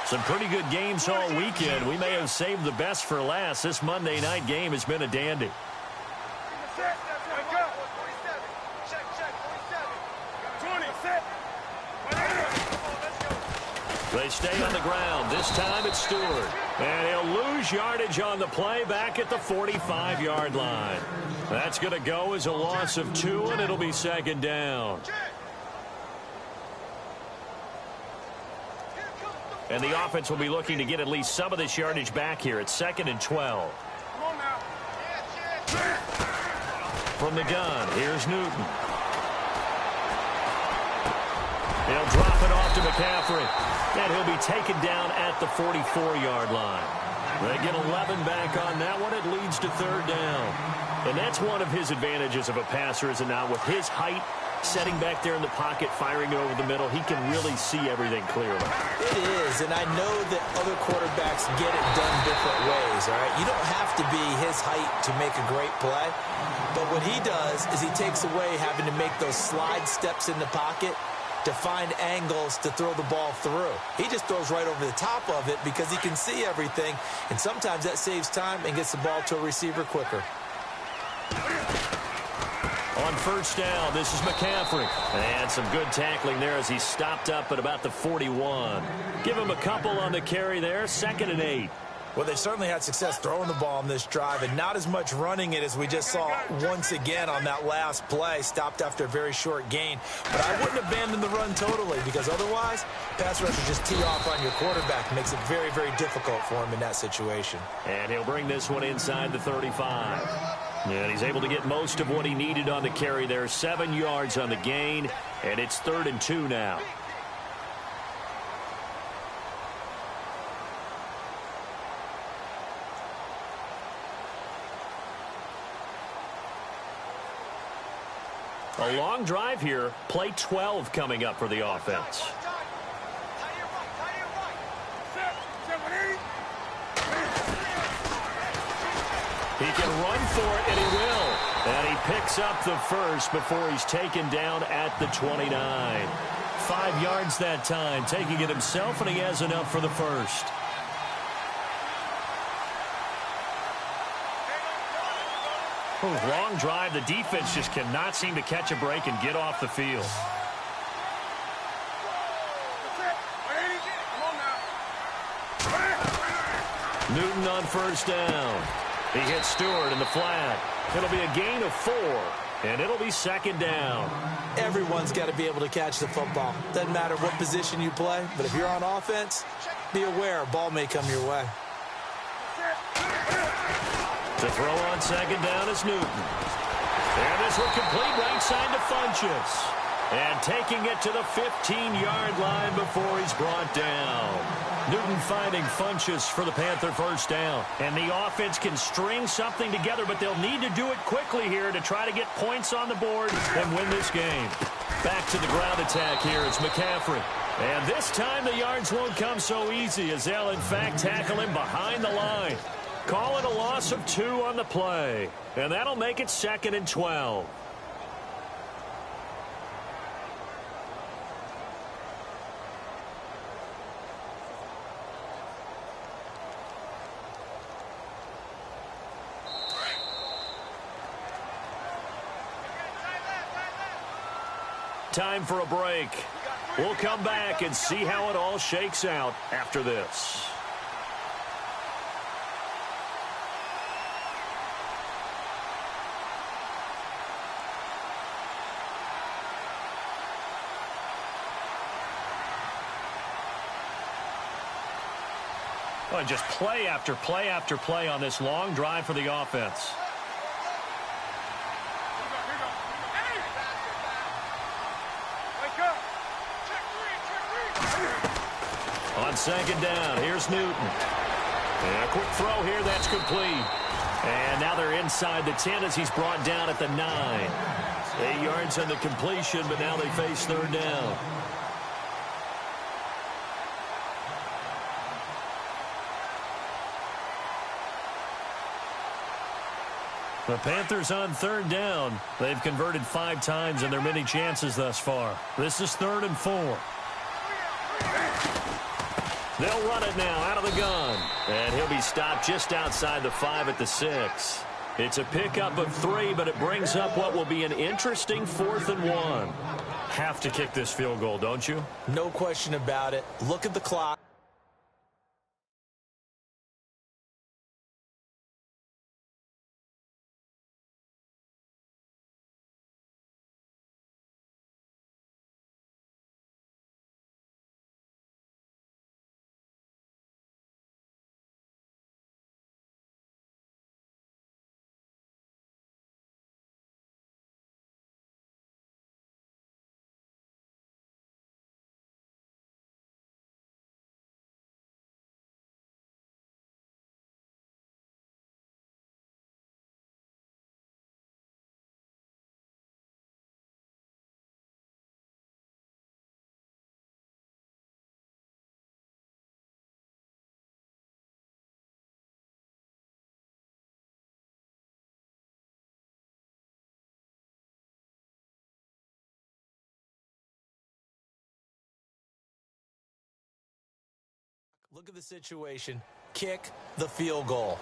Some pretty good games all weekend. We may have saved the best for last. This Monday night game has been a dandy. They stay on the ground. This time it's Stewart. And he'll lose yardage on the play back at the 45-yard line. That's going to go as a loss of 2, and it'll be 2nd down. And the offense will be looking to get at least some of this yardage back here at 2nd and 12. From the gun, here's Newton. He'll drop it off to McCaffrey. And he'll be taken down at the 44-yard line. They get 11 back on that one. It leads to 3rd down. And that's one of his advantages of a passer, is it not? With his height, setting back there in the pocket, firing over the middle, he can really see everything clearly. It is, and I know that other quarterbacks get it done different ways, all right? You don't have to be his height to make a great play, but what he does is he takes away having to make those slide steps in the pocket to find angles to throw the ball through. He just throws right over the top of it because he can see everything, and sometimes that saves time and gets the ball to a receiver quicker. On 1st down, this is McCaffrey. And some good tackling there as he stopped up at about the 41. Give him a couple on the carry there, 2nd and 8. Well, they certainly had success throwing the ball on this drive, and not as much running it as we just saw once again on that last play, stopped after a very short gain. But I wouldn't abandon the run totally, because otherwise, pass rushers just tee off on your quarterback. It makes it very, very difficult for him in that situation. And he'll bring this one inside the 35. And he's able to get most of what he needed on the carry there. 7 yards on the gain, and it's 3rd and 2 now. A long drive here. Play 12 coming up for the offense. He can run for it, and he will. And he picks up the first before he's taken down at the 29. 5 yards that time, taking it himself, and he has enough for the first. Long drive. The defense just cannot seem to catch a break and get off the field. Newton on first down. He hits Stewart in the flat. It'll be a gain of 4, and it'll be second down. Everyone's got to be able to catch the football. Doesn't matter what position you play, but if you're on offense, be aware a ball may come your way. To throw on second down is Newton. And this will complete right side to Funchess. And taking it to the 15-yard line before he's brought down. Newton finding Funchess for the Panther first down. And the offense can string something together, but they'll need to do it quickly here to try to get points on the board and win this game. Back to the ground attack here. It's McCaffrey. And this time the yards won't come so easy as they'll, in fact, tackle him behind the line. Call it a loss of 2 on the play. And that'll make it 2nd and 12. Time for a break. We'll come back and see how it all shakes out after this. Oh, just play after play after play on this long drive for the offense. On second down, here's Newton. And a quick throw here, that's complete. And now they're inside the 10 as he's brought down at the 9. 8 yards on the completion, but now they face third down. The Panthers on third down. They've converted 5 times in their many chances thus far. This is 3rd and 4. They'll run it now out of the gun. And he'll be stopped just outside the 5 at the 6. It's a pickup of 3, but it brings up what will be an interesting 4th and 1. Have to kick this field goal, don't you? No question about it. Look at the clock. Look at the situation. Kick the field goal.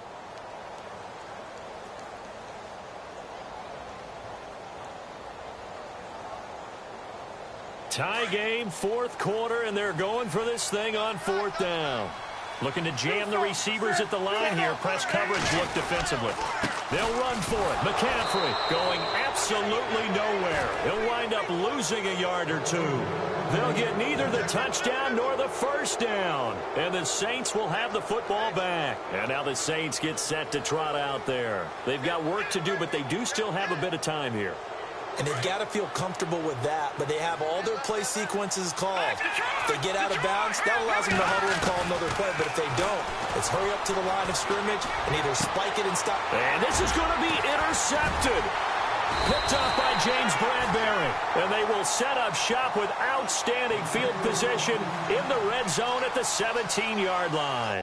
Tie game, 4th quarter, and they're going for this thing on 4th down. Looking to jam the receivers at the line here. Press coverage look defensively. They'll run for it. McCaffrey going absolutely nowhere. He'll wind up losing a yard or 2. They'll get neither the touchdown nor the first down. And the Saints will have the football back. And now the Saints get set to trot out there. They've got work to do, but they do still have a bit of time here. And they've got to feel comfortable with that, but they have all their play sequences called. If they get out of bounds, that allows them to huddle and call another play. But if they don't, it's hurry up to the line of scrimmage and either spike it and stop. And this is going to be intercepted. Picked off by James Bradbury. And they will set up shop with outstanding field position in the red zone at the 17-yard line.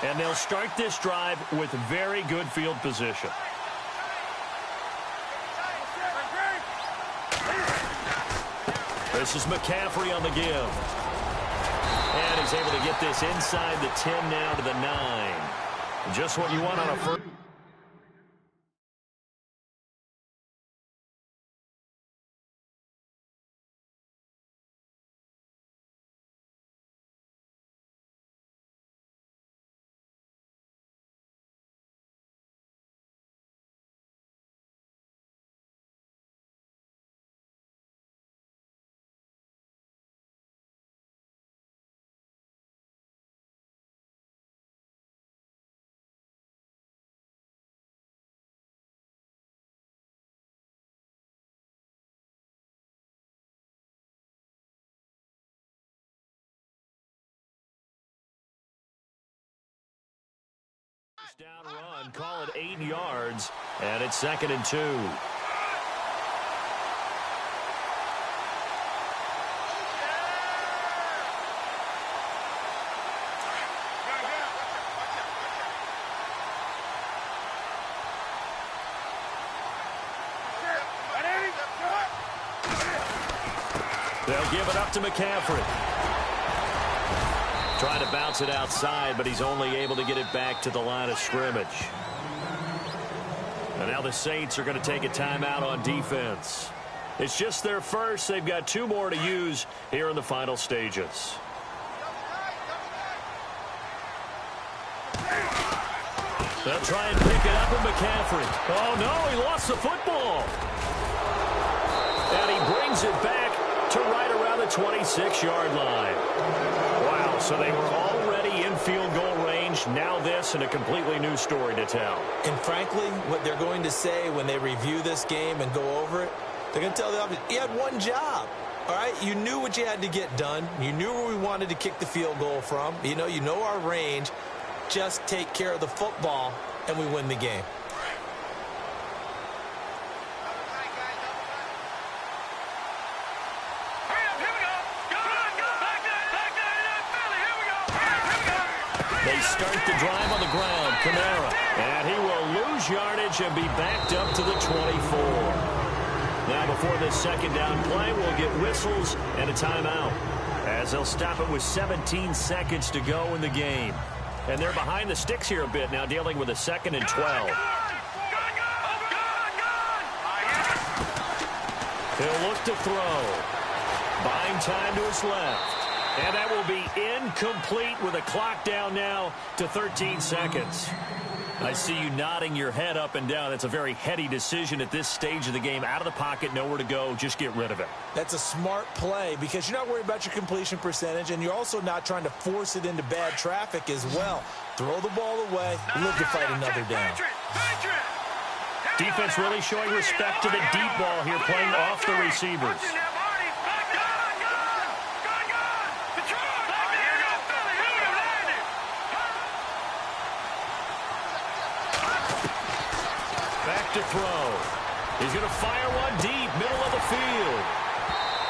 And they'll start this drive with very good field position. This is McCaffrey on the give. And he's able to get this inside the 10 now to the 9. Just what you want on a first. Down run, call it 8 yards, and it's 2nd and 2. They'll give it up to McCaffrey. Trying to bounce it outside, but he's only able to get it back to the line of scrimmage. And now the Saints are going to take a timeout on defense. It's just their first. They've got 2 more to use here in the final stages. They'll try and pick it up with McCaffrey. Oh, no, he lost the football. And he brings it back to right around the 26-yard line. Wow, so they were already in field goal range. Now this and a completely new story to tell. And frankly, what they're going to say when they review this game and go over it, they're going to tell the offense, you had one job. All right, you knew what you had to get done. You knew where we wanted to kick the field goal from. You know, our range. Just take care of the football, and we win the game. All right, 2nd and 10 for the Saints. They'll give it up to McCaffrey. Trying to bounce it outside, but he's only able to get it back to the line of scrimmage. And now the Saints are going to take a timeout on defense. It's just their first. They've got 2 more to use here in the final stages. Just take care of the football, and we win the game. They start the drive on the ground. Kamara. And he will lose yardage and be backed up to the 24. Now before this second down play, we'll get whistles and a timeout, as they'll stop it with 17 seconds to go in the game. And they're behind the sticks here a bit now, dealing with a 2nd and 12. He'll look to throw. Buying time to his left. And that will be incomplete with a clock down now to 13 seconds. I see you nodding your head up and down. That's a very heady decision at this stage of the game. Out of the pocket, nowhere to go. Just get rid of it. That's a smart play because you're not worried about your completion percentage, and you're also not trying to force it into bad traffic as well. Throw the ball away. Live to fight another down. Defense really showing respect to the deep ball here, playing off the receivers. Back to throw. He's going to fire one deep, middle of the field.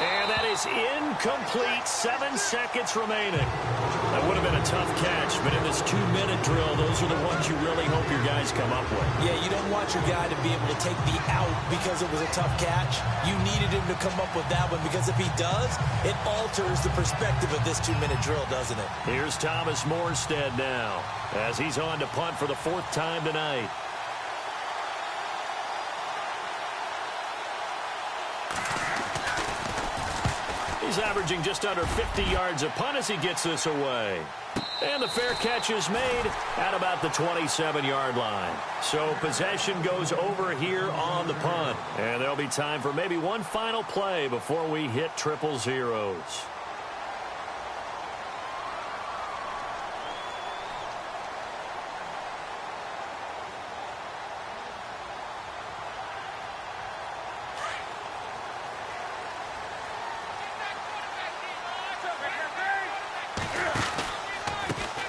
And that is incomplete. 7 seconds remaining. That would have been a tough catch, but in this 2-minute drill, those are the ones you really hope your guys come up with. Yeah, you don't want your guy to be able to take the out because it was a tough catch. You needed him to come up with that one because if he does, it alters the perspective of this 2-minute drill, doesn't it? Here's Thomas Morstead now as he's on to punt for the 4th time tonight. He's averaging just under 50 yards a punt as he gets this away. And the fair catch is made at about the 27-yard line. So possession goes over here on the punt. And there'll be time for maybe one final play before we hit triple zeros.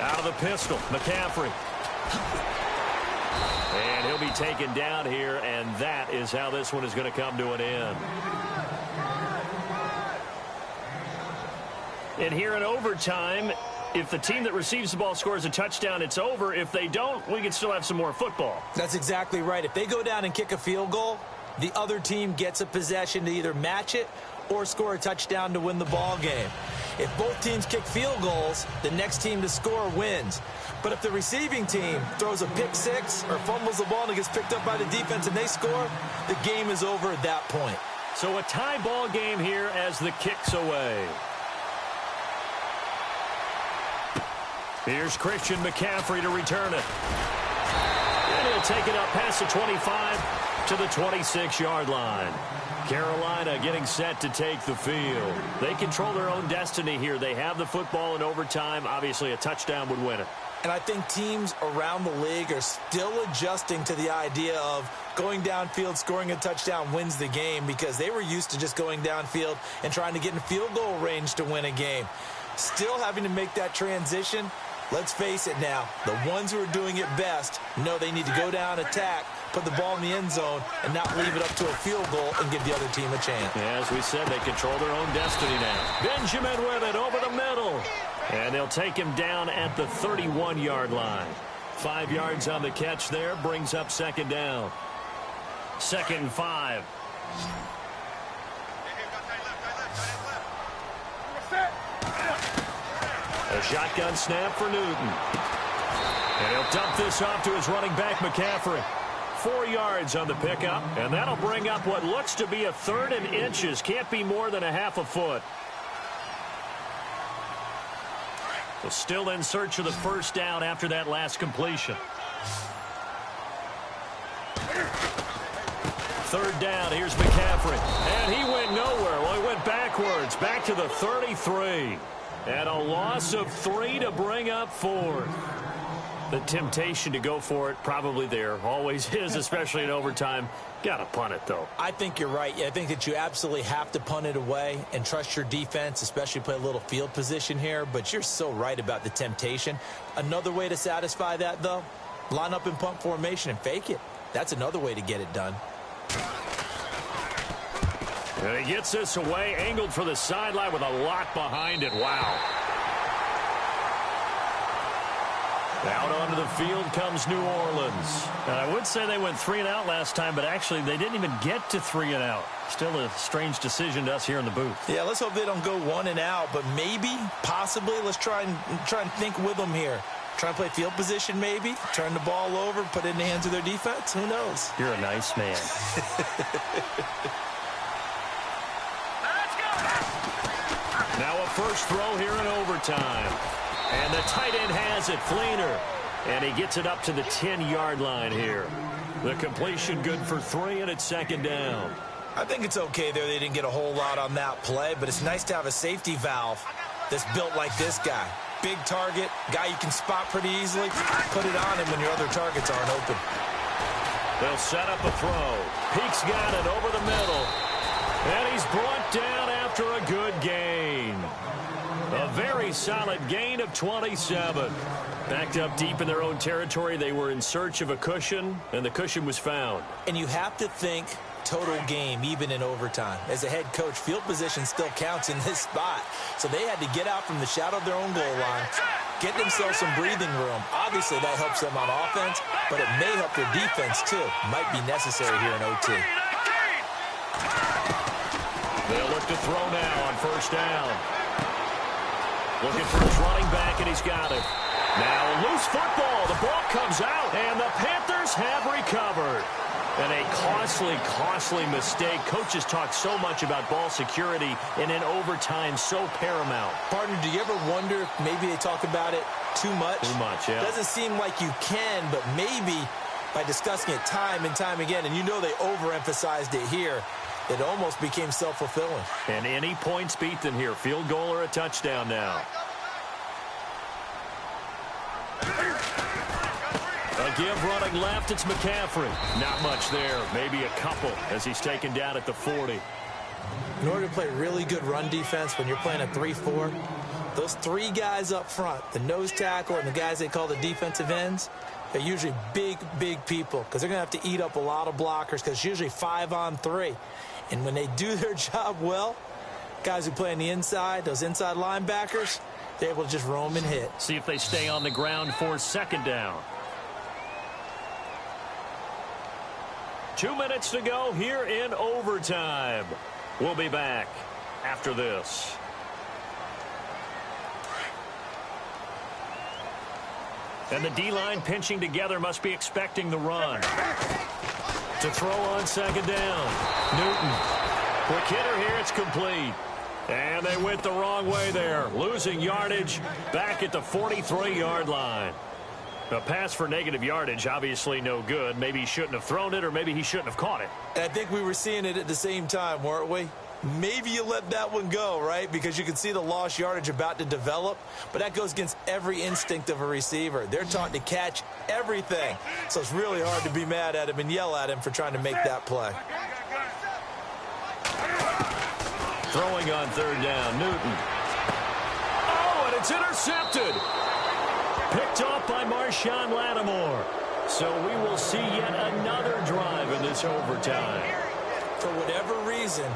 Out of the pistol, McCaffrey. And he'll be taken down here, and that is how this one is going to come to an end. And here in overtime, if the team that receives the ball scores a touchdown, it's over. If they don't, we can still have some more football. That's exactly right. If they go down and kick a field goal, the other team gets a possession to either match it or score a touchdown to win the ball game. If both teams kick field goals, the next team to score wins. But if the receiving team throws a pick six or fumbles the ball and it gets picked up by the defense and they score, the game is over at that point. So a tie ball game here as the kick's away. Here's Christian McCaffrey to return it. And he'll take it up past the 25 to the 26-yard line. Carolina getting set to take the field. They control their own destiny here. They have the football in overtime. Obviously, a touchdown would win it. And I think teams around the league are still adjusting to the idea of going downfield, scoring a touchdown wins the game because they were used to just going downfield and trying to get in field goal range to win a game. Still having to make that transition. Let's face it now, the ones who are doing it best know they need to go down, attack, put the ball in the end zone, and not leave it up to a field goal and give the other team a chance. Yeah, as we said, they control their own destiny now. Benjamin with it over the middle. And they'll take him down at the 31-yard line. 5 yards on the catch there, brings up second down. 2nd and 5. A shotgun snap for Newton. And he'll dump this off to his running back, McCaffrey. 4 yards on the pickup, and that'll bring up what looks to be a 3rd and inches. Can't be more than a half a foot. Well, still in search of the first down after that last completion. 3rd down, here's McCaffrey. And he went nowhere. Well, he went backwards, back to the 33. And a loss of 3 to bring up 4th. The temptation to go for it probably there. Always is, especially in overtime. Got to punt it, though. I think you're right. I think that you absolutely have to punt it away and trust your defense, especially play a little field position here. But you're so right about the temptation. Another way to satisfy that, though, line up in punt formation and fake it. That's another way to get it done. And he gets this away, angled for the sideline with a lot behind it. Wow. Out onto the field comes New Orleans. And I would say they went 3 and out last time, but actually they didn't even get to 3 and out. Still a strange decision to us here in the booth. Yeah, let's hope they don't go 1 and out, but maybe, possibly, let's try and think with them here. Try and play field position maybe, turn the ball over, put it in the hands of their defense. Who knows? You're a nice man. Now a first throw here in overtime. And the tight end has it, Fleener. And he gets it up to the 10-yard line here. The completion good for 3, and it's second down. I think it's okay there. They didn't get a whole lot on that play, but it's nice to have a safety valve that's built like this guy. Big target, guy you can spot pretty easily. Put it on him when your other targets aren't open. They'll set up a throw. Peek's got it over the middle. And he's brought down after a good gain. A very solid gain of 27. Backed up deep in their own territory. They were in search of a cushion, and the cushion was found. And you have to think total game, even in overtime. As a head coach, field position still counts in this spot. So they had to get out from the shadow of their own goal line, get themselves some breathing room. Obviously, that helps them on offense, but it may help their defense, too. Might be necessary here in OT. They'll look to throw now on first down. Looking for his running back, and he's got it. Now a loose football. The ball comes out, and the Panthers have recovered. And a costly mistake. Coaches talk so much about ball security, and in overtime, so paramount. Partner, do you ever wonder if maybe they talk about it too much? Too much, yeah. Doesn't seem like you can, but maybe by discussing it time and time again, and you know they overemphasized it here, it almost became self-fulfilling. And any points beat them here, field goal or a touchdown now. A give running left, it's McCaffrey. Not much there, maybe a couple as he's taken down at the 40. In order to play really good run defense when you're playing a 3-4, those 3 guys up front, the nose tackle and the guys they call the defensive ends, they're usually big people because they're going to have to eat up a lot of blockers because it's usually 5-on-3. And when they do their job well, guys who play on the inside, those inside linebackers, they're able to just roam and hit. See if they stay on the ground for second down. 2 minutes to go here in overtime. We'll be back after this. And the D-line pinching together must be expecting the run. To throw on second down. Newton. Quick hitter here. It's complete. And they went the wrong way there. Losing yardage back at the 43-yard line. A pass for negative yardage, obviously no good. Maybe he shouldn't have thrown it, or maybe he shouldn't have caught it. I think we were seeing it at the same time, weren't we? Maybe you let that one go, right? Because you can see the lost yardage about to develop. But that goes against every instinct of a receiver. They're taught to catch everything. So it's really hard to be mad at him and yell at him for trying to make that play. Throwing on third down, Newton. Oh, and it's intercepted. Picked off by Marshawn Lattimore. So we will see yet another drive in this overtime. For whatever reason,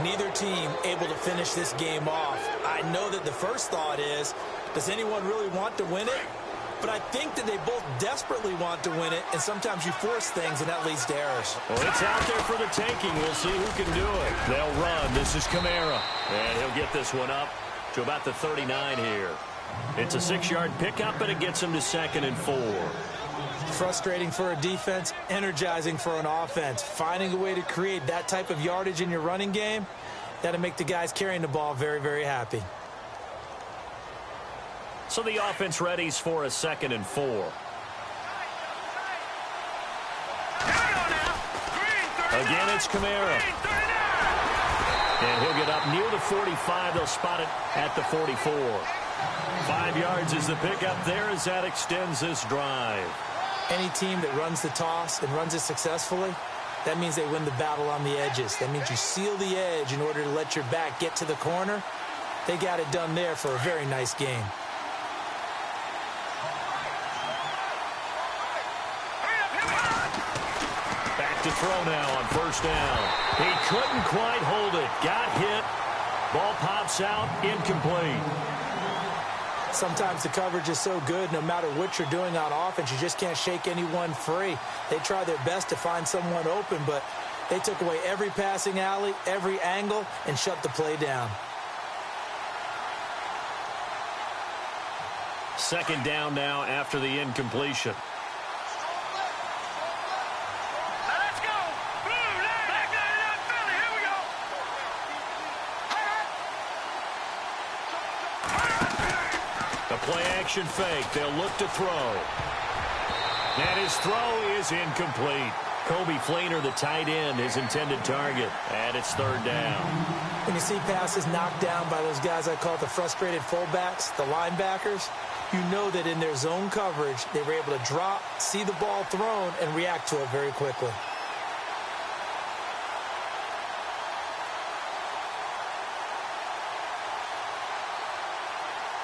neither team able to finish this game off. I know that the first thought is, does anyone really want to win it? But I think that they both desperately want to win it, and sometimes you force things, and that leads to errors. Well, it's out there for the taking. We'll see who can do it. They'll run. This is Kamara. And he'll get this one up to about the 39 here. It's a 6-yard pickup, and it gets him to 2nd and 4. Frustrating for a defense, energizing for an offense. Finding a way to create that type of yardage in your running game, that'll make the guys carrying the ball very, very happy. So the offense readies for a 2nd and 4. Again, it's Kamara. And he'll get up near the 45. They'll spot it at the 44. 5 yards is the pickup there as that extends this drive. Any team that runs the toss and runs it successfully, that means they win the battle on the edges. That means you seal the edge in order to let your back get to the corner. They got it done there for a very nice game. Back to throw now on first down. He couldn't quite hold it. Got hit. Ball pops out. Incomplete. Sometimes the coverage is so good, no matter what you're doing on offense, you just can't shake anyone free. They try their best to find someone open, but they took away every passing alley, every angle, and shut the play down. Second down now after the incompletion. Let's go. Back up, Philly. Here we go. The play-action fake. They'll look to throw. And his throw is incomplete. Kobe Fleener, the tight end, his intended target. And it's third down. When you see passes knocked down by those guys I call the frustrated fullbacks, the linebackers, you know that in their zone coverage, they were able to drop, see the ball thrown, and react to it very quickly.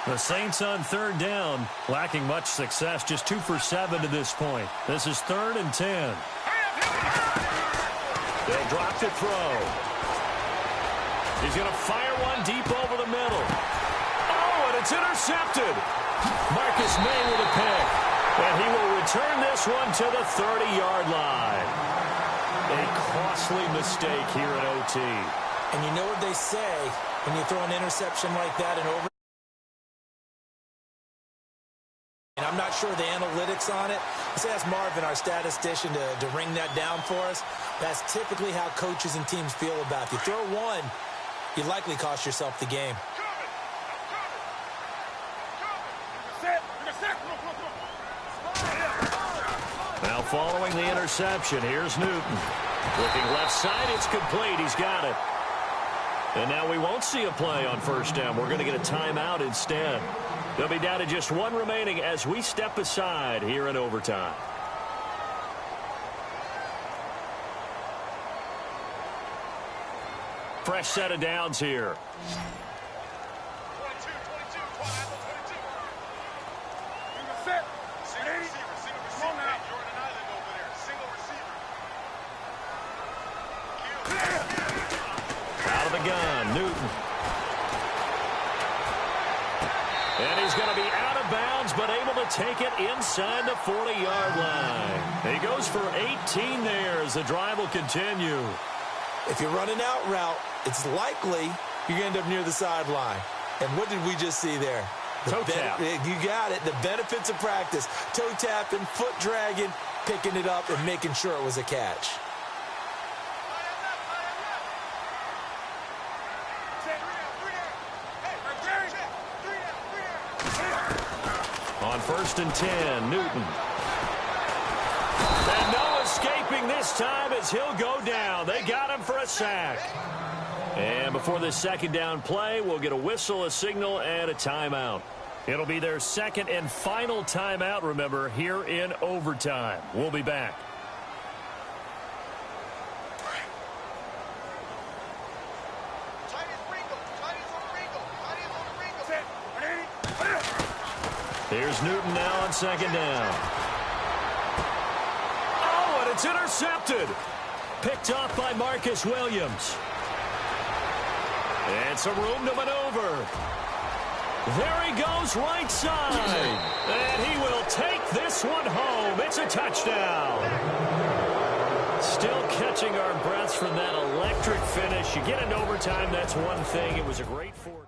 The Saints on third down, lacking much success, just 2 for 7 to this point. This is 3rd and 10. They'll drop to throw. He's going to fire one deep over the middle. Oh, and it's intercepted. Marcus May with a pick. And he will return this one to the 30-yard line. A costly mistake here at OT. And you know what they say when you throw an interception like that in over. And I'm not sure the analytics on it. Let's ask Marvin, our statistician, to ring that down for us. That's typically how coaches and teams feel about it. If you throw one, you likely cost yourself the game. Now following the interception, here's Newton. Looking left side, it's complete. He's got it. And now we won't see a play on first down. We're going to get a timeout instead. They'll be down to just one remaining as we step aside here in overtime. Fresh set of downs here. 22, quiet, 22. Set. Single receiver. Come on now. Jordan Island over there. Single receiver. Out of the gun, Newton. And he's going to be out of bounds, but able to take it inside the 40-yard line. He goes for 18 there as the drive will continue. If you're running out route, it's likely you're going to end up near the sideline. And what did we just see there? Toe tap. You got it. The benefits of practice. Toe tapping, foot dragging, picking it up, and making sure it was a catch. On 1st and 10, Newton. And no escaping this time as he'll go down. They got him for a sack. And before this second down play, we'll get a whistle, a signal, and a timeout. It'll be their second and final timeout, remember, here in overtime. We'll be back. Here's Newton now on second down. Oh, and it's intercepted. Picked off by Marcus Williams. And some room to maneuver. There he goes right side. And he will take this one home. It's a touchdown. Still catching our breaths from that electric finish. You get into overtime, that's one thing. It was a great fourth.